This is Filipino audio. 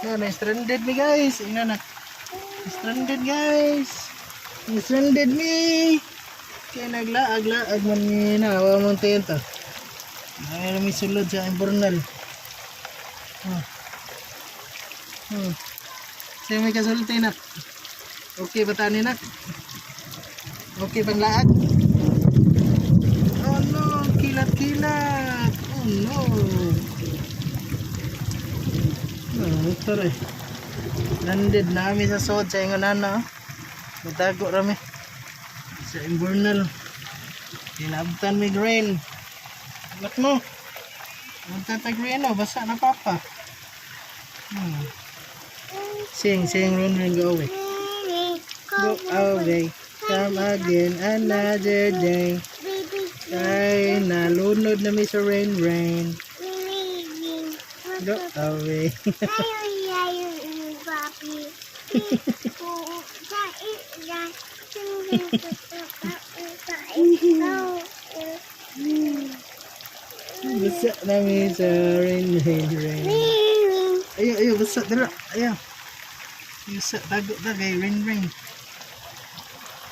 No, na-stranded me guys. Ina na. Stranded guys. Na-stranded me. Kaya naglaag-laag man ni nawa mong tento. Ay, may sulod sa imbornal. Sa'yo may kasulti nak. Okay ba tani nak? Okay bang laag? Oh no, kilat-kilat. Oh no. Ito rin. Landed na kami sa sod sa ingon na. Matago rami. Sa imbornal. Kinabtan may grain. Alat mo. Magtatag-grain o. Basa na papa. Sing, run, go away. Go away. Come again another day. Ay, nalunod na mi sa rain. Go away. Basa na mi sa rain. Ayaw, basa. Dara, ayaw. Basa, tago na kay rain.